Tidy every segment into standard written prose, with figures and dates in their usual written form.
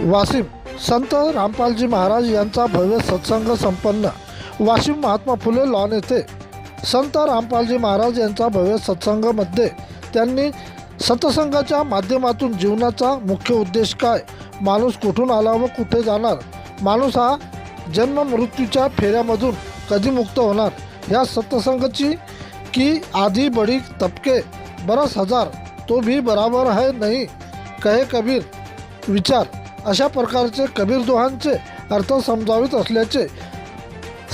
वाशिम संत रामपालजी महाराज यांचा भव्य सत्संग संपन्न। वाशिम महात्मा फुले लॉन येथे संत रामपालजी महाराज यांचा भव्य सत्संगामध्ये त्यांनी सत्संगाच्या माध्यमातून जीवनाचा मुख्य उद्देश काय, माणूस कुठून आला व कुठे जाणार, माणूस हा जन्म मृत्यूच्या फेऱ्यामधून कधी मुक्त होणार, ह्या सत्संगाची की आधी बड़ी तबके बरस हजार तो भी बराबर है नहीं कहे कबीर विचार, अशा प्रकारचे कबीर दोहांचे अर्थ समजावित असल्याचे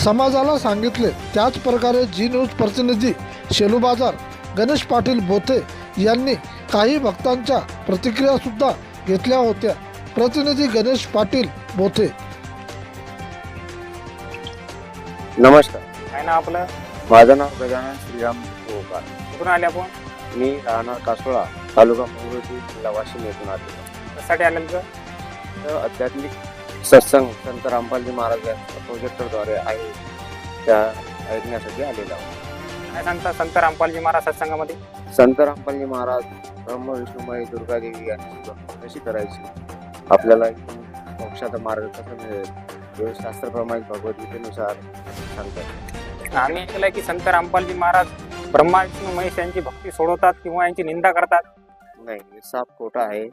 समाजाला सांगितले। त्याच प्रकारे जी न्यूज प्रतिनिधी शेलू बाजार गणेश पाटील बोथे यांनी काही भक्तांच्या प्रतिक्रिया सुद्धा घेतल्या होत्या। प्रतिनिधी गणेश पाटील बोथे। नमस्कार, काय नाव आपलं? माझं नाव गजानन श्रीराम गोपाळ. कुठून आले आपण? मी राहणार कासोळा, तालुका मंगरुळपीर, जिल्हा वाशिम येथून आलो. कशासाठी आले तुझं? तर आध्यात्मिक सत्संग संत रामपालजी महाराज यांच्या प्रोजेक्टरद्वारे आहे त्या ऐकण्यासाठी आलेला आहोत. काय सांगता संत रामपालजी महाराज सत्संगामध्ये? संत रामपालजी महाराज ब्रह्म विष्णुमय दुर्गादेवी यांची भक्ती कशी करायची, आपल्याला मोक्षाचा मार्ग कसा मिळेल हे शास्त्रप्रमाणे भगवद्गीतेनुसार सांगतात. आम्ही ऐकलंय की संत रामपालजी महाराज ब्रह्मा विष्णू महेश यांची भक्ती सोडवतात किंवा यांची निंदा करतात. नाही, हे साफ खोटा आहे.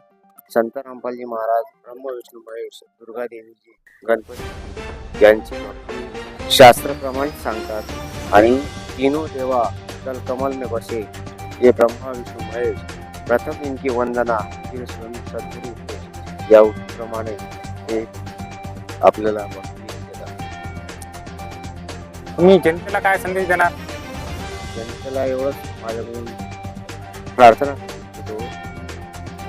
संत रामपालजी महाराज ब्रह्म विष्णू महेश दुर्गादेवीजी गणपती यांची भक्ती शास्त्रप्रमाणे सांगतात आणि तीनों देवा दल कमल में बसे ये ब्रह्मा विष्णू महेश, प्रथम इनकी वंदना फिर स्वयं सद्गुरु उपदेश, या प्रमाणे हे आपल्याला भक्ती देतात. तुम्ही जनतेला काय संदेश देणार? जनतेला एवढंच माझ्याकडून प्रार्थना करतो,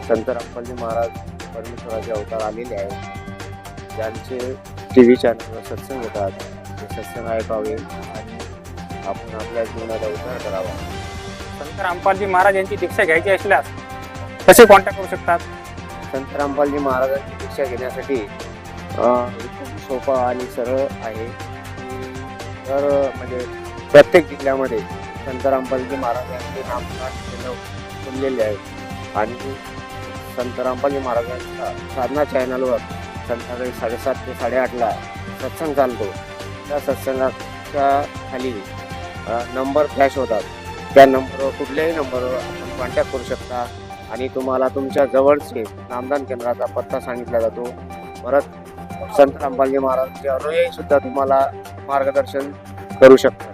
संत रामपालजी महाराज परमेश्वराचे अवतार आलेले आहेत, ज्यांचे TV चॅनलवर सत्संग येतात, ते सत्संग ऐकावे आणि आपण आपल्या जीवनाला उद्धार करावा. संत रामपालजी महाराज यांची दीक्षा घ्यायची असल्यास कसे कॉन्टॅक्ट करू शकतात? संत रामपालजी महाराजांची दीक्षा घेण्यासाठी खूप सोपा आणि सरळ आहे. तर म्हणजे प्रत्येक जिल्ह्यामध्ये संत रामपालजी महाराज यांचे नामगान खुललेले आहे आणि संत रामपालजी महाराजांच्या साधना चॅनलवर संध्याकाळी 7:30 ते 8:30ला सत्संग चालतो. त्या सत्संगाच्या खाली नंबर फ्लॅश होतात. त्या नंबरवर कुठल्याही नंबरवर आपण कॉन्टॅक्ट करू शकता आणि तुम्हाला तुमच्या जवळचे नामदान केंद्राचा पत्ता सांगितला जातो. परत संत रामपालजी महाराजांचे अनुयायी सुद्धा तुम्हाला मार्गदर्शन करू शकतात.